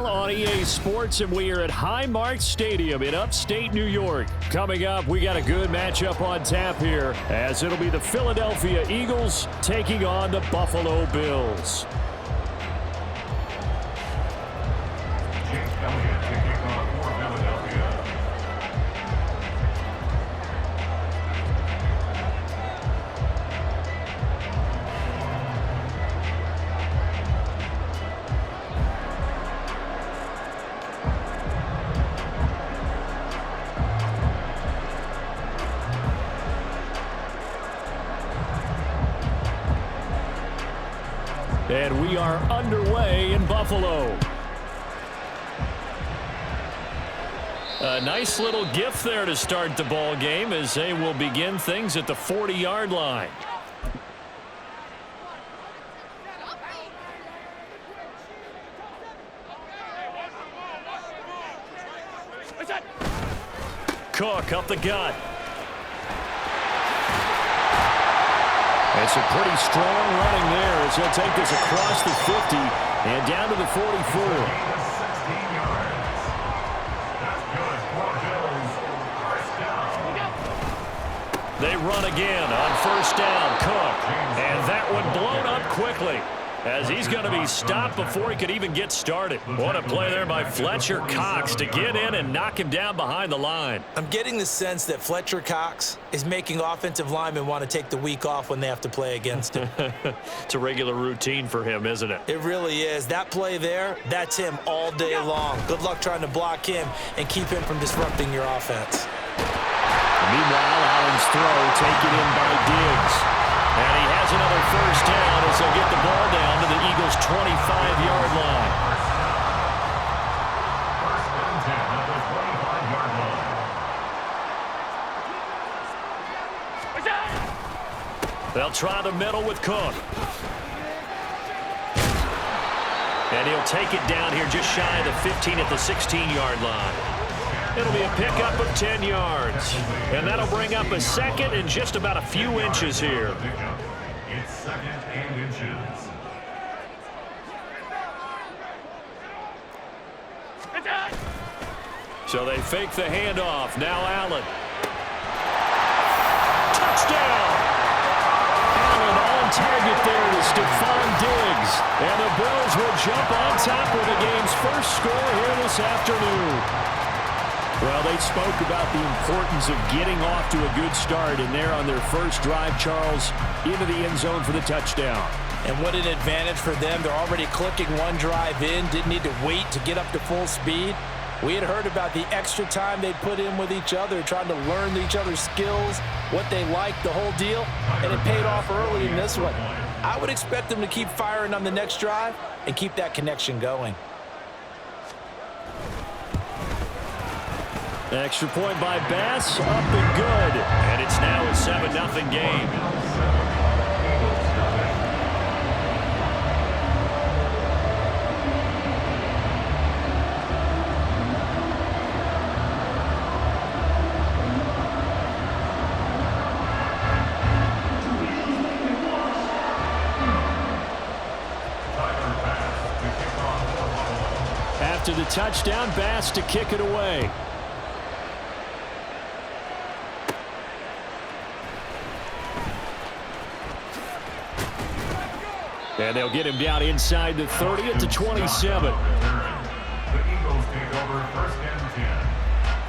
on EA Sports, and we are at Highmark Stadium in upstate New York. Coming up, we got a good matchup on tap here, as it'll be the Philadelphia Eagles taking on the Buffalo Bills. And we are underway in Buffalo. A nice little gift there to start the ball game as they will begin things at the 40-yard line. Cook up the gut. It's a pretty strong running there as he'll take this across the 50 and down to the 44. They run again on first down, Cook. And that one blown up quickly as he's going to be stopped before he could even get started. What a play there by Fletcher Cox to get in and knock him down behind the line. I'm getting the sense that Fletcher Cox is making offensive linemen want to take the week off when they have to play against him. It's a regular routine for him, isn't it? It really is. That play there, that's him all day long. Good luck trying to block him and keep him from disrupting your offense. Meanwhile, Allen's throw taken in by Diggs. And he has another first down as they'll get the ball down to the Eagles' 25-yard line. They'll try the middle with Cook. And he'll take it down here just shy of the 15 at the 16-yard line. It'll be a pickup of 10 yards. And that'll bring up a second and just about a few inches here. It's second and inches. So they fake the handoff. Now Allen. Touchdown! Allen on target there to Stephon Diggs. And the Bills will jump on top of the game's first score here this afternoon. Well, they spoke about the importance of getting off to a good start, and they're on their first drive, Charles, into the end zone for the touchdown. And what an advantage for them. They're already clicking one drive in, didn't need to wait to get up to full speed. We had heard about the extra time they'd put in with each other, trying to learn each other's skills, what they liked, the whole deal, and it paid off early in this one. I would expect them to keep firing on the next drive and keep that connection going. Extra point by Bass, up and good. And it's now a 7-0 game. After the touchdown, Bass to kick it away. And they'll get him down inside the 30 at the 27. The Eagles take over first and 10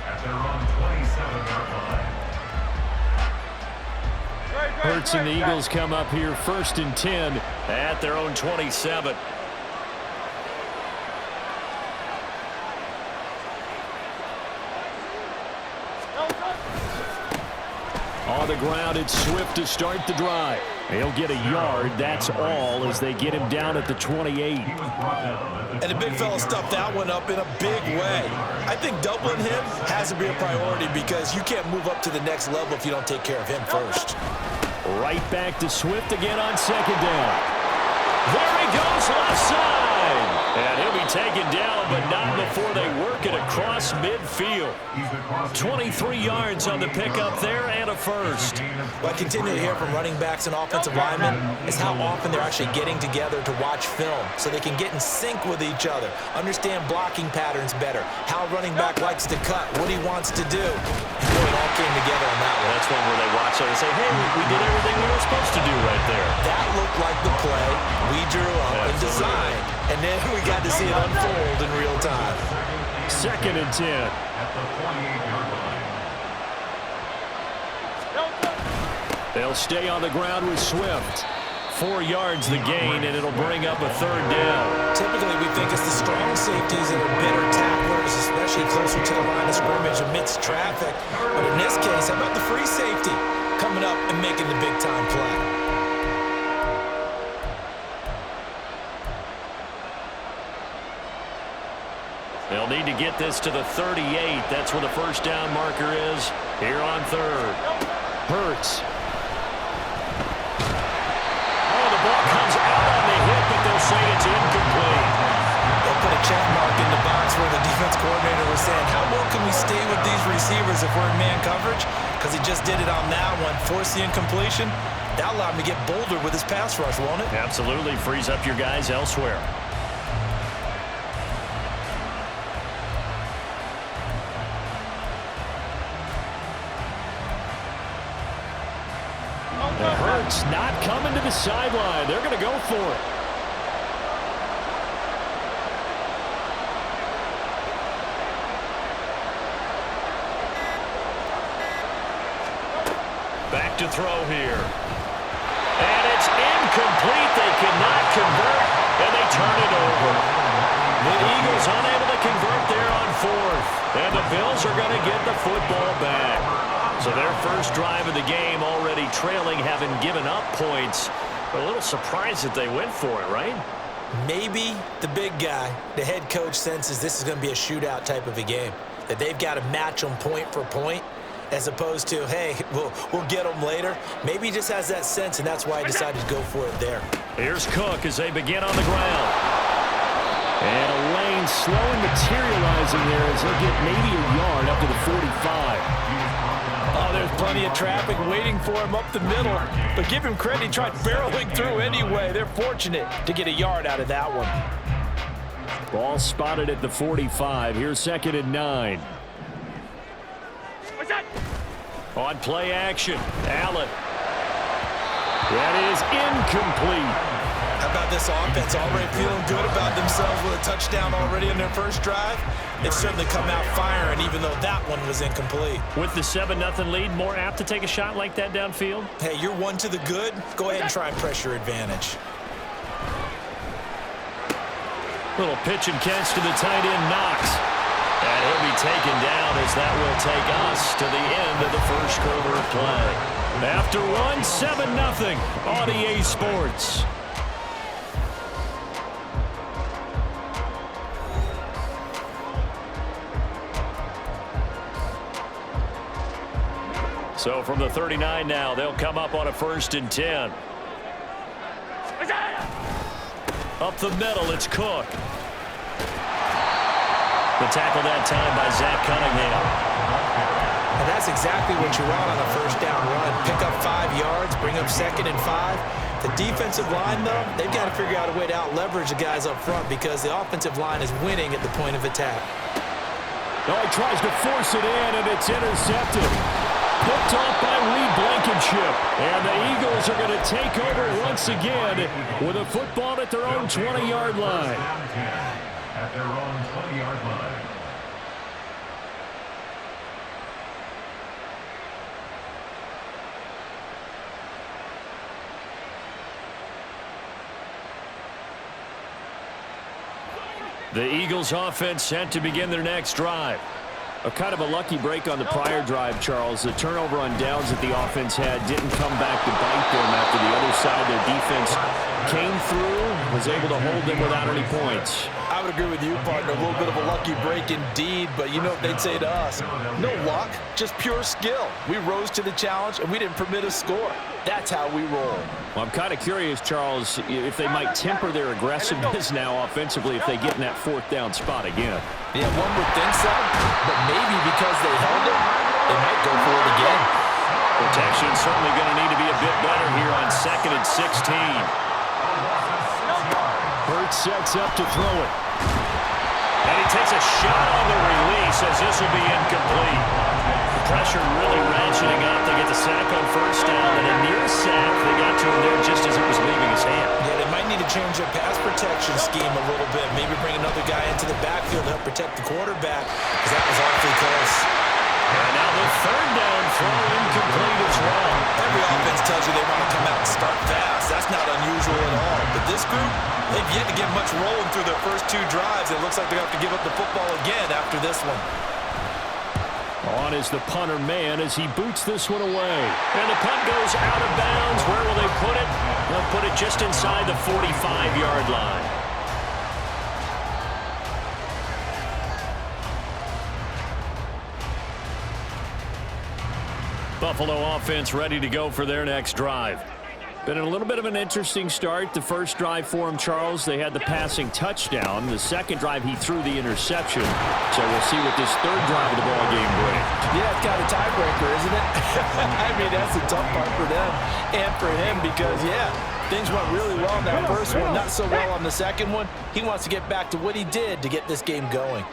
at their own 27-yard line. Hurts and the Eagles come up here first and 10 at their own 27. On the ground, it's Swift to start the drive. He'll get a yard, that's all, as they get him down at the 28. And the big fella stuffed that one up in a big way. I think doubling him has to be a priority because you can't move up to the next level if you don't take care of him first. Right back to Swift again on second down. There he goes, left side. And he'll be taken down, but not before they work it across across midfield. 23 yards on the pickup there and a first. What I continually hear from running backs and offensive linemen is how often they're actually getting together to watch film so they can get in sync with each other, understand blocking patterns better, how a running back likes to cut, what he wants to do. And boy, it all came together on that one. That's one where they watch it and say, hey, we did everything we were supposed to do right there. That looked like the play we drew up and designed, and then we got to see it unfold in real time. 2nd and 10. At the 28-yard line. They'll stay on the ground with Swift. 4 yards the gain, and it'll bring up a 3rd down. Typically, we think it's the strong safeties that are better tacklers, especially closer to the line of scrimmage amidst traffic. But in this case, how about the free safety coming up and making the big-time play? They'll need to get this to the 38. That's where the first down marker is here on 3rd. Hurts. Oh, the ball comes out on the hit, but they'll say it's incomplete. They'll put a check mark in the box where the defense coordinator was saying, how well can we stay with these receivers if we're in man coverage? Because he just did it on that one, forced the incompletion. That allowed him to get bolder with his pass rush, won't it? Absolutely. Frees up your guys elsewhere. Hurts not coming to the sideline. They're going to go for it. Back to throw here. And it's incomplete. They cannot convert, and they turn it over. The Eagles unable to convert there on 4th. And the Bills are going to get the football back. So their first drive of the game already trailing, having given up points. But a little surprised that they went for it, right? Maybe the big guy, the head coach, senses this is going to be a shootout type of a game, that they've got to match them point for point, as opposed to, hey, we'll get them later. Maybe he just has that sense, and that's why he decided to go for it there. Here's Cook as they begin on the ground. And a lane slowly materializing there as they'll get maybe a yard up to the 45. Oh, there's plenty of traffic waiting for him up the middle. But give him credit, he tried barreling through anyway. They're fortunate to get a yard out of that one. Ball spotted at the 45. Here's 2nd and 9. On play action, Allen. That is incomplete. How about this offense already feeling good about themselves with a touchdown already in their first drive? They've certainly come out firing, even though that one was incomplete. With the 7-0 lead, more apt to take a shot like that downfield? Hey, you're one to the good. Go ahead and try and press your advantage. Little pitch and catch to the tight end, Knox. And he'll be taken down as that will take us to the end of the first quarter of play. After one, 7-0 on EA Sports. So from the 39 now, they'll come up on a 1st and 10. Up the middle, it's Cook. The tackle that time by Zach Cunningham. And that's exactly what you want on a first down run. Pick up 5 yards, bring up 2nd and 5. The defensive line, though, they've got to figure out a way to out-leverage the guys up front because the offensive line is winning at the point of attack. Oh, he tries to force it in, and it's intercepted. Picked off by Reed Blankenship. And the Eagles are going to take over once again with a football at their own 20-yard line. At their own 20-yard line. The Eagles offense set to begin their next drive. A kind of a lucky break on the prior drive, Charles. The turnover on downs that the offense had didn't come back to bite them after the other side. Their defense came through, was able to hold them without any points. I I would agree with you, partner. A little bit of a lucky break indeed, but you know what they'd say to us? No luck, just pure skill. We rose to the challenge, and we didn't permit a score. That's how we roll. Well, I'm kind of curious, Charles, if they might temper their aggressiveness now offensively if they get in that fourth down spot again. Yeah, one would think so, but maybe because they held it, they might go for it again. Protection certainly going to need to be a bit better here on 2nd and 16. Hurts sets up to throw it. And he takes a shot on the release as this will be incomplete. The pressure really ratcheting up. They get the sack on first down, and a near sack. They got to him there just as it was leaving his hand. Yeah, they might need to change their pass protection scheme a little bit. Maybe bring another guy into the backfield to help protect the quarterback, because that was awfully close. And now the third down throw incomplete as well. Every offense tells you they want to come out and start fast. That's not unusual at all. But this group, they've yet to get much rolling through their first 2 drives. It looks like they're going to have to give up the football again after this one. On is the punter man as he boots this one away. And the punt goes out of bounds. Where will they put it? They'll put it just inside the 45-yard line. Buffalo offense ready to go for their next drive. Been a little bit of an interesting start. The first drive for him, Charles, they had the passing touchdown. The second drive, he threw the interception. So we'll see what this third drive of the ball game brings. Yeah, it's kind of a tiebreaker, isn't it? I mean, that's the tough part for them and for him because, yeah, things went really well in that first one, not so well on the second one. He wants to get back to what he did to get this game going.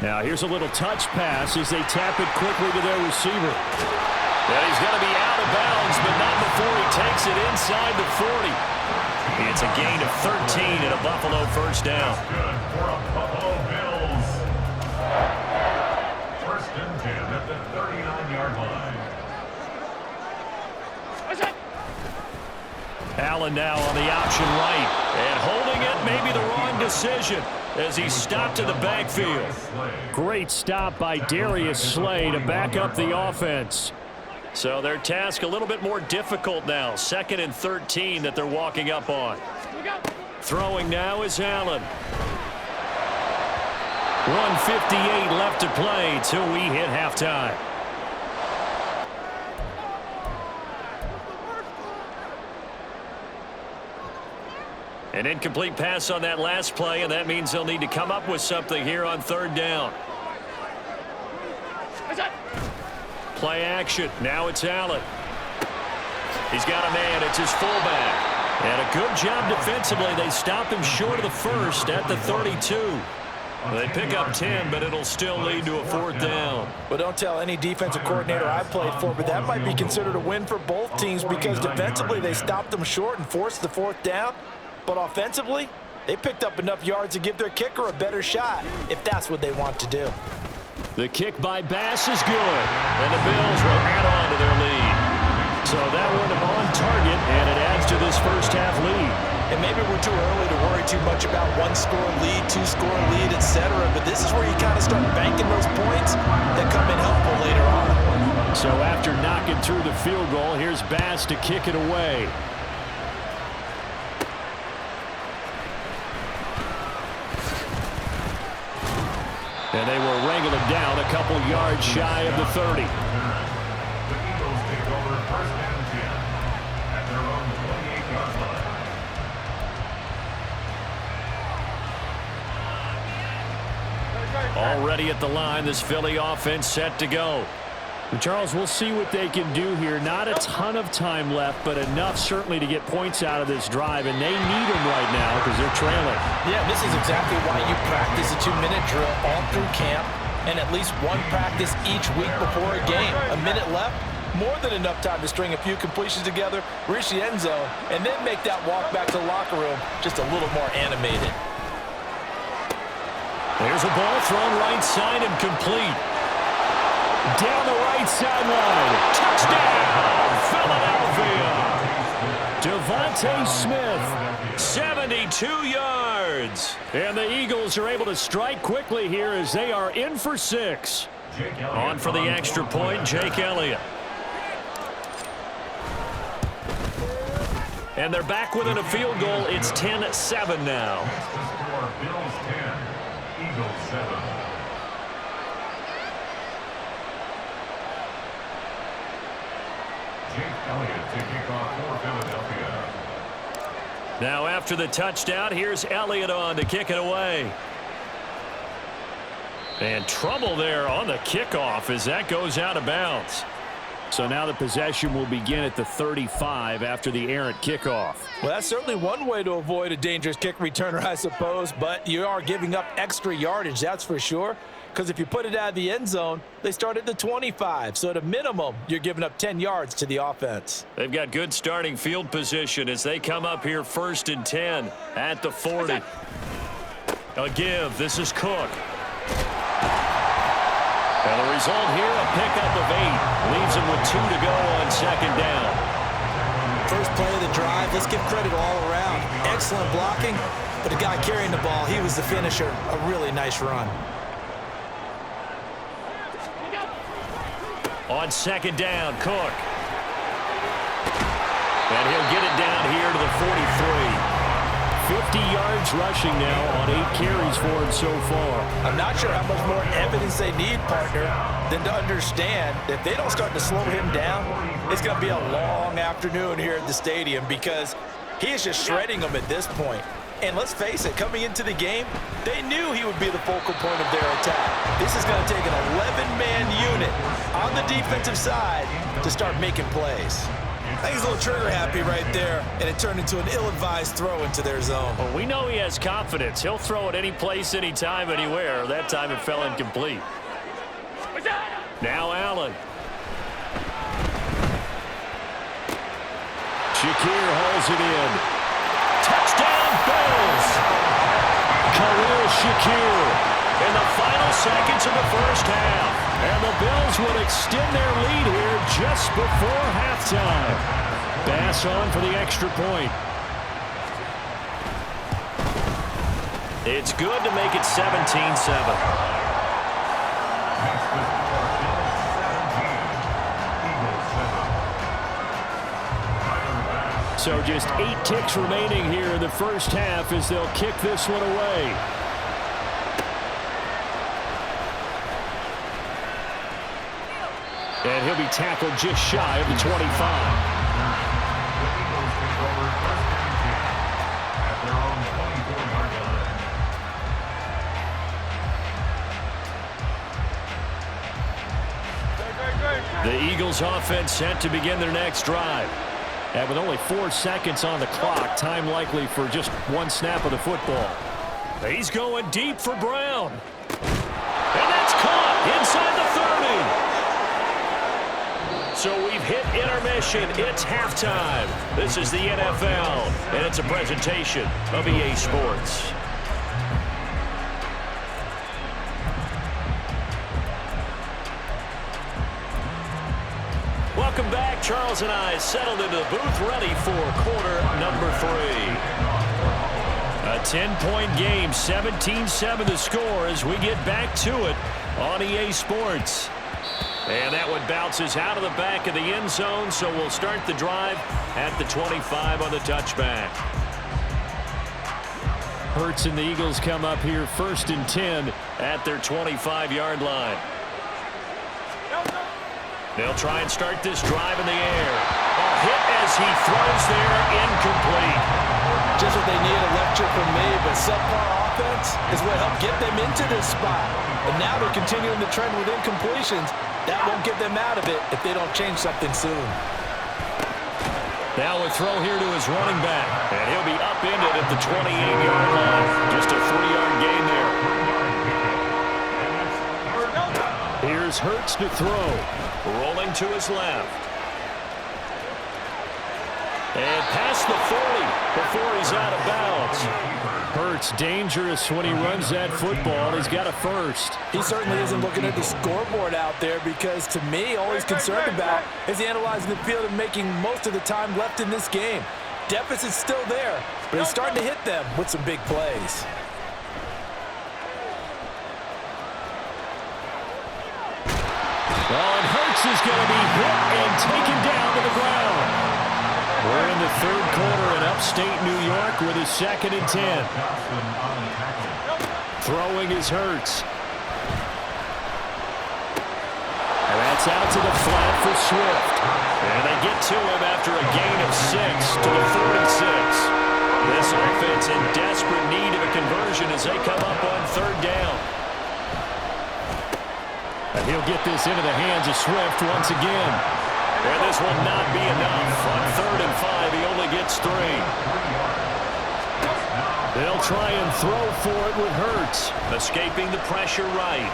Now here's a little touch pass as they tap it quickly to their receiver. And he's going to be out of bounds, but not before he takes it inside the 40. It's a gain of 13 and a Buffalo first down. Good for a Buffalo Bills. First and 10 at the 39-yard line. Allen now on the option right. And holding it may be the wrong decision as he stopped in the backfield. Great stop by Darius Slay to back up the offense. So their task a little bit more difficult now. 2nd and 13 that they're walking up on. Throwing now is Allen. 1:58 left to play till we hit halftime. An incomplete pass on that last play, and that means they'll need to come up with something here on third down. Play action. Now it's Allen. He's got a man. It's his fullback. And a good job defensively. They stop him short of the first at the 32. They pick up 10, but it'll still lead to a fourth down. Well, don't tell any defensive coordinator I played for, but that might be considered a win for both teams because defensively they stopped them short and forced the fourth down. But offensively, they picked up enough yards to give their kicker a better shot, if that's what they want to do. The kick by Bass is good, and the Bills will add on to their lead. So that one on target, and it adds to this first half lead. And maybe we're too early to worry too much about one-score lead, two-score lead, etc. But this is where you kind of start banking those points that come in helpful later on. So after knocking through the field goal, here's Bass to kick it away. And they will wrangle him down a couple yards shy of the 30. The Eagles take over first and 10 at their own 28-yard line. Already at the line, this Philly offense set to go. And Charles, we'll see what they can do here. Not a ton of time left, but enough certainly to get points out of this drive, and they need them right now because they're trailing. Yeah, this is exactly why you practice a 2-minute drill all through camp and at least one practice each week before a game. A minute left, more than enough time to string a few completions together, reach the end zone, and then make that walk back to the locker room just a little more animated. There's a ball thrown right side and complete. Down the right sideline. Touchdown, Philadelphia. Devontae Smith, 72 yards. And the Eagles are able to strike quickly here as they are in for 6. On for the extra point, Jake Elliott. And they're back within a field goal. It's 10-7 now. Next to score, Bills 10, Eagles 7. Jake Elliott to kick off for Philadelphia. Now after the touchdown, here's Elliott on to kick it away. And trouble there on the kickoff as that goes out of bounds. So now the possession will begin at the 35 after the errant kickoff. Well, that's certainly one way to avoid a dangerous kick returner, I suppose, but you are giving up extra yardage, that's for sure. Because if you put it out of the end zone, they start at the 25. So at a minimum, you're giving up 10 yards to the offense. They've got good starting field position as they come up here 1st and 10 at the 40. A give. This is Cook. And the result here, a pickup of 8. Leaves him with 2 to go on 2nd down. First play of the drive, let's give credit all around. Excellent blocking, but the guy carrying the ball, he was the finisher. A really nice run. On 2nd down, Cook. And he'll get it down here to the 43. 50 yards rushing now on 8 carries for him so far. I'm not sure how much more evidence they need, partner, than to understand that if they don't start to slow him down, it's going to be a long afternoon here at the stadium because he is just shredding them at this point. And let's face it, coming into the game, they knew he would be the focal point of their attack. This is going to take an 11-man unit on the defensive side to start making plays. I think he's a little trigger happy right there, and it turned into an ill-advised throw into their zone. Well, we know he has confidence. He'll throw it any place, anytime, anywhere. That time it fell incomplete. Now Allen. Shakir hauls it in. Touchdown, Bills! Khalil Shakir in the final seconds of the first half. And the Bills would extend their lead here just before halftime. Bass on for the extra point. It's good to make it 17-7. So just 8 ticks remaining here in the first half as they'll kick this one away. And he'll be tackled just shy of the 25. The Eagles offense set to begin their next drive. And with only 4 seconds on the clock, time likely for just 1 snap of the football. He's going deep for Brown. And that's caught inside the 30. So we've hit intermission. It's halftime. This is the NFL, and it's a presentation of EA Sports. Welcome back. Charles and I settled into the booth, ready for quarter number 3. A 10-point game, 17-7 the score as we get back to it on EA Sports. And that one bounces out of the back of the end zone, so we'll start the drive at the 25 on the touchback. Hurts and the Eagles come up here 1st and 10 at their 25-yard line. They'll try and start this drive in the air. A hit as he throws there, incomplete. Just what they need, a lecture from me, but subpar offense is what helped get them into this spot. And now they're continuing the trend with incompletions. That won't get them out of it if they don't change something soon. Now a throw here to his running back. And he'll be upended at the 28-yard line. Just a 3-yard gain there. Here's Hurts to throw. Rolling to his left. And past the 40 before he's out of bounds. Hurts dangerous when he runs that football. He's got a first. He certainly isn't looking at the scoreboard out there because, to me, all he's concerned about is analyzing the field and making most of the time left in this game. Deficit's still there, but he's starting to hit them with some big plays. Oh, and Hurts is going to be hit and taken down to the ground. We're in the third quarter in upstate New York with a 2nd and 10. Throwing is Hurts. And that's out to the flat for Swift. And they get to him after a gain of 6 to the 46. This offense in desperate need of a conversion as they come up on 3rd down. And he'll get this into the hands of Swift once again. And this will not be enough. On 3rd and 5, he only gets 3. They'll try and throw for it with Hurts. Escaping the pressure right.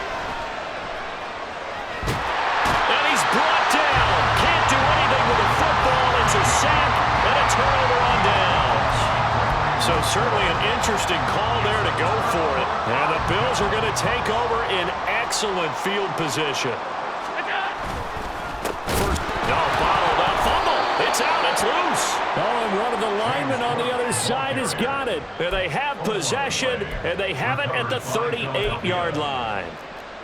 And he's brought down. Can't do anything with the football. It's a sack and a turnover on downs. So certainly an interesting call there to go for it. And the Bills are going to take over in excellent field position. Bottled up fumble. It's out. It's loose. Oh, and one of the linemen on the other side has got it. And they have possession, and they have it at the 38-yard line.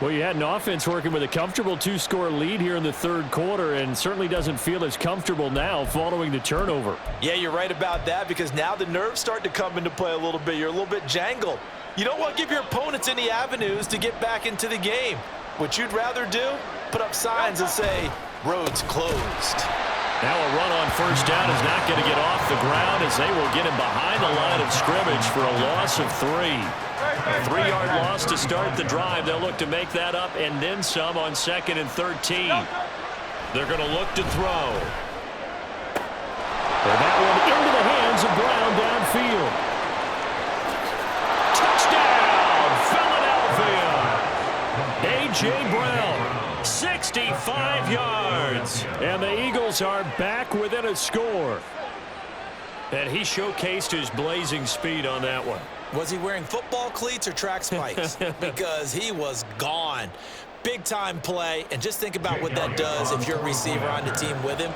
Well, you had an offense working with a comfortable 2-score lead here in the 3rd quarter, and certainly doesn't feel as comfortable now following the turnover. Yeah, you're right about that, because now the nerves start to come into play a little bit. You're a little bit jangled. You don't want to give your opponents any avenues to get back into the game. What you'd rather do, put up signs and say, roads closed. Now a run on 1st down is not going to get off the ground as they will get him behind the line of scrimmage for a loss of 3. A 3-yard loss to start the drive. They'll look to make that up and then some on 2nd and 13. They're going to look to throw. And that one into the hands of Brown downfield. Touchdown, Philadelphia. A.J. Brown, 65 yards. And the Eagles are back within a score. And he showcased his blazing speed on that one. Was he wearing football cleats or track spikes? Because he was gone. Big-time play. And just think about what that does if you're a receiver on the team with him.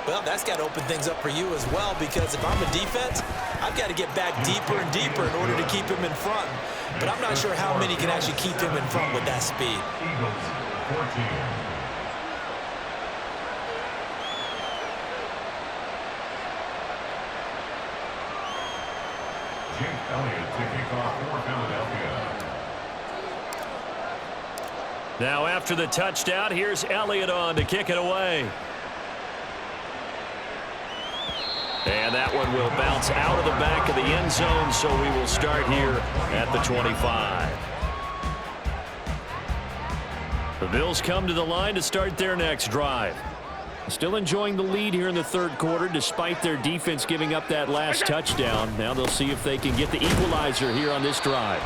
Well, that's got to open things up for you as well, because if I'm a defense, I've got to get back deeper and deeper in order to keep him in front. But I'm not sure how many can actually keep him in front with that speed. Eagles, 14. Now after the touchdown, here's Elliott on to kick it away. And that one will bounce out of the back of the end zone, so we will start here at the 25. The Bills come to the line to start their next drive. Still enjoying the lead here in the 3rd quarter despite their defense giving up that last touchdown. Now they'll see if they can get the equalizer here on this drive.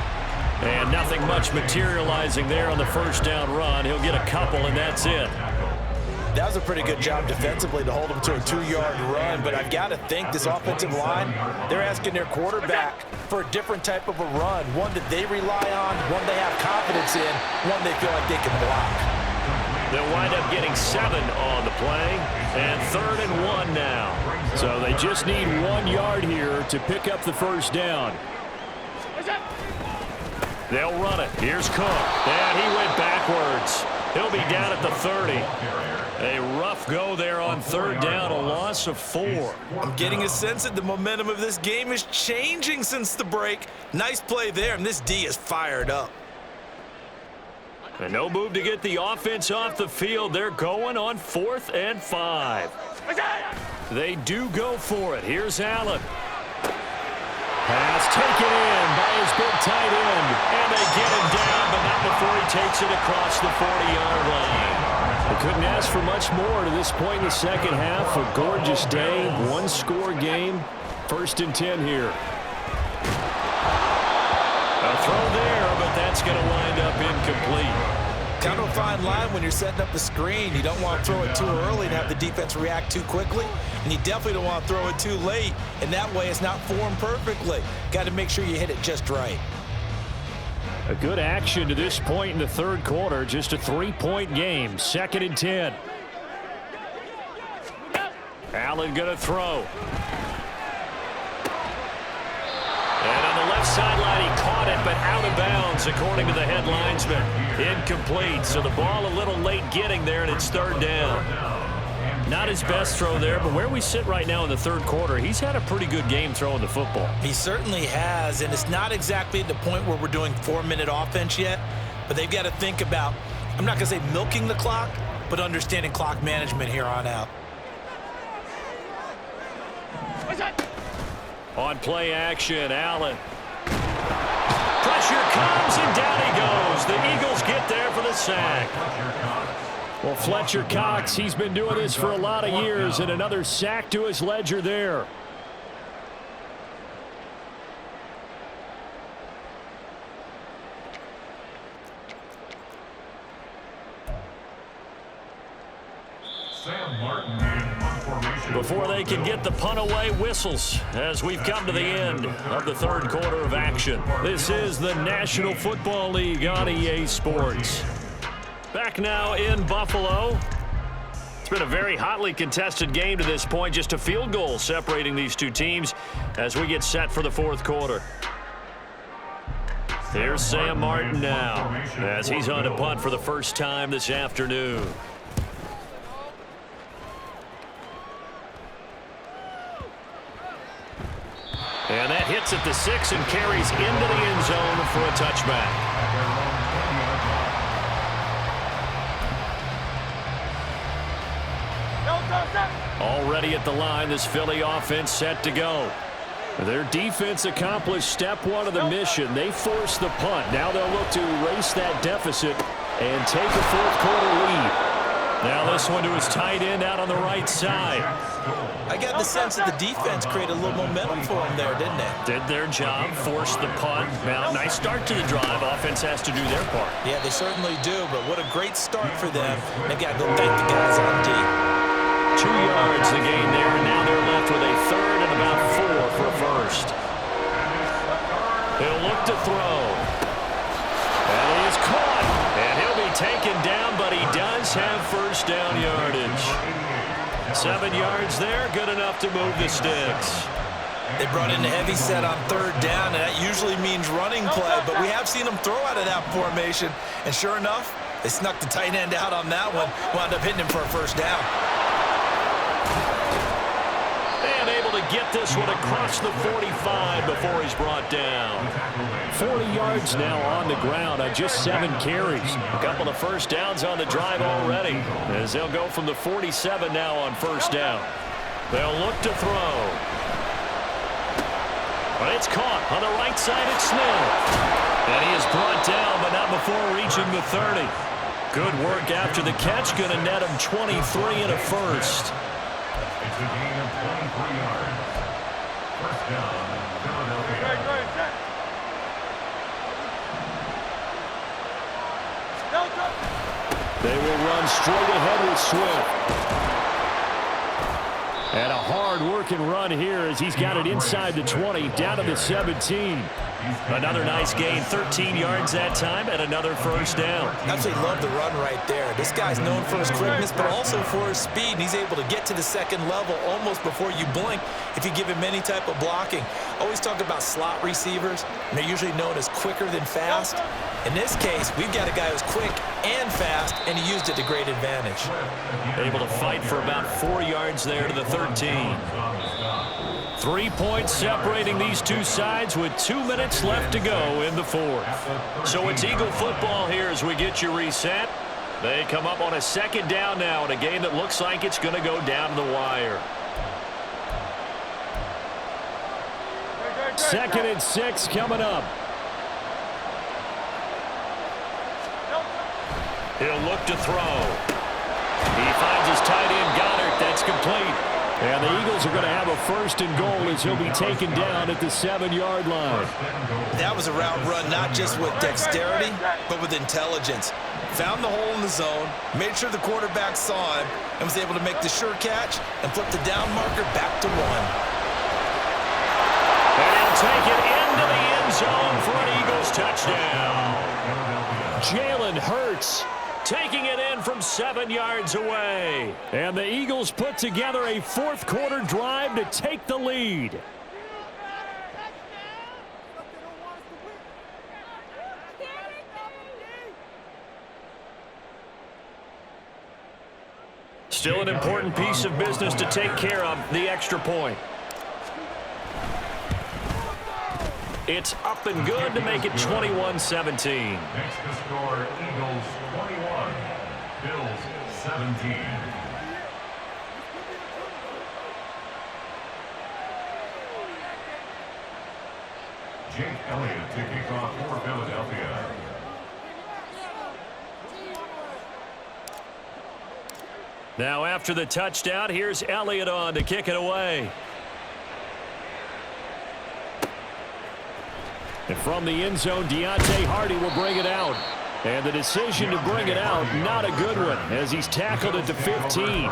And nothing much materializing there on the 1st down run. He'll get a couple, and that's it. That was a pretty good job defensively to hold him to a 2-yard run, but I've got to think this offensive line, they're asking their quarterback for a different type of a run, one that they rely on, one they have confidence in, one they feel like they can block. They'll wind up getting 7 on the play, and 3rd and 1 now. So they just need 1 yard here to pick up the 1st down. They'll run it. Here's Cook. And he went backwards. He'll be down at the 30. A rough go there on 3rd down, a loss of 4. I'm getting a sense that the momentum of this game is changing since the break. Nice play there, and this D is fired up. And no move to get the offense off the field. They're going on 4th and 5. They do go for it. Here's Allen. Pass taken in by his big tight end. And they get him down, but not before he takes it across the 40-yard line. They couldn't ask for much more to this point in the 2nd half. A gorgeous day, 1-score game. 1st and 10 here. A throw there, but that's going to wind up incomplete. Kind of a fine line when you're setting up the screen. You don't want to throw it too early and have the defense react too quickly. And you definitely don't want to throw it too late. And that way it's not formed perfectly. Got to make sure you hit it just right. A good action to this point in the 3rd quarter. Just a 3-point game. 2nd and 10. Allen going to throw. And on the left sideline, he caught it, but out of bounds, according to the head linesman. Incomplete, so the ball a little late getting there, and it's 3rd down. Not his best throw there, but where we sit right now in the third quarter, he's had a pretty good game throwing the football. He certainly has, and it's not exactly at the point where we're doing 4-minute offense yet, but they've got to think about, I'm not going to say milking the clock, but understanding clock management here on out. On play action, Allen. Pressure comes, and down he goes. The Eagles get there for the sack. Well, Fletcher Cox, he's been doing this for a lot of years, and another sack to his ledger there. Before they can get the punt away, whistles as we've come to the end of the third quarter of action. This is the National Football League on EA Sports. Back now in Buffalo. It's been a very hotly contested game to this point. Just a field goal separating these two teams as we get set for the fourth quarter. Here's Sam Martin now as he's on to punt for the first time this afternoon. And that hits at the 6 and carries into the end zone for a touchback. Already at the line, this Philly offense set to go. Their defense accomplished step one of the mission. They forced the punt. Now they'll look to erase that deficit and take a fourth quarter lead. Now this one to his tight end out on the right side. I got the sense that the defense created a little momentum for them there, didn't they? Did their job, forced the punt. Now, nice start to the drive. Offense has to do their part. Yeah, they certainly do, but what a great start for them. They've got to go thank the guys on D. 2 yards the gain there, and now they're left with a third and about 4 for a first. He'll look to throw. And he is caught. And he'll be taken down, but he does have first down yardage. 7 yards there, good enough to move the sticks. They brought in a heavy set on third down, and that usually means running play, but we have seen them throw out of that formation, and sure enough, they snuck the tight end out on that one, wound up hitting him for a first down. And able to get this one across the 45 before he's brought down. 40 yards now on the ground on just 7 carries. A couple of first downs on the drive already as they'll go from the 47 now on first down. They'll look to throw. But it's caught on the right side. It's Smith. And he is brought down, but not before reaching the 30. Good work after the catch. Going to net him 23 and a first. It's a gain of 23 yards. First down, Philadelphia. They will run straight ahead with Swift. And a hard-working run here as he's got it inside the 20, down to the 17. Another nice gain, 13 yards that time, and another first down. Absolutely love the run right there. This guy's known for his quickness, but also for his speed, and he's able to get to the second level almost before you blink if you give him any type of blocking. Always talk about slot receivers, and they're usually known as quicker than fast. In this case, we've got a guy who's quick and fast, and he used it to great advantage. Able to fight for about 4 yards there to the 13. 3 points separating these two sides with 2 minutes left to go in the fourth. So it's Eagle football here as we get you reset. They come up on a second down now in a game that looks like it's going to go down the wire. 2nd and 6 coming up. He'll look to throw. He finds his tight end, Goddard. That's complete. And the Eagles are going to have a first and goal as he'll be taken down at the 7-yard line. That was a route run not just with dexterity, but with intelligence. Found the hole in the zone, made sure the quarterback saw him, and was able to make the sure catch and flip the down marker back to 1. And he'll take it into the end zone for an Eagles touchdown. Jalen Hurts taking it in from 7 yards away. And the Eagles put together a fourth quarter drive to take the lead. Still an important piece of business to take care of, the extra point. It's up and good to make it 21-17. Next to score, Eagles 21, Bills 17. Jake Elliott to kick off for Philadelphia. Now after the touchdown, here's Elliott on to kick it away. And from the end zone, Deontay Hardy will bring it out. And the decision to bring it out, not a good one, as he's tackled it to 15.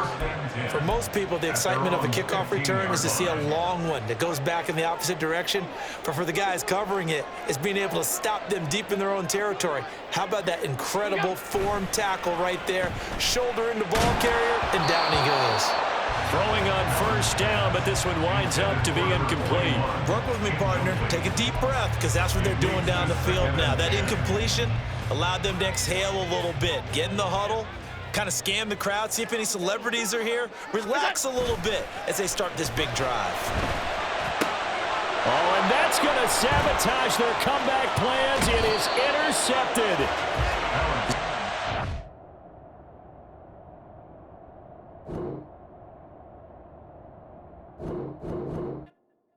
For most people, the excitement of a kickoff return is to see a long one that goes back in the opposite direction. But for the guys covering it, it's being able to stop them deep in their own territory. How about that incredible form tackle right there? Shoulder into ball carrier, and down he goes. Throwing on first down, but this one winds up to be incomplete. Work with me, partner. Take a deep breath, because that's what they're doing down the field now. That incompletion allowed them to exhale a little bit. Get in the huddle, kind of scan the crowd, see if any celebrities are here. Relax a little bit as they start this big drive. Oh, and that's going to sabotage their comeback plans. It is intercepted.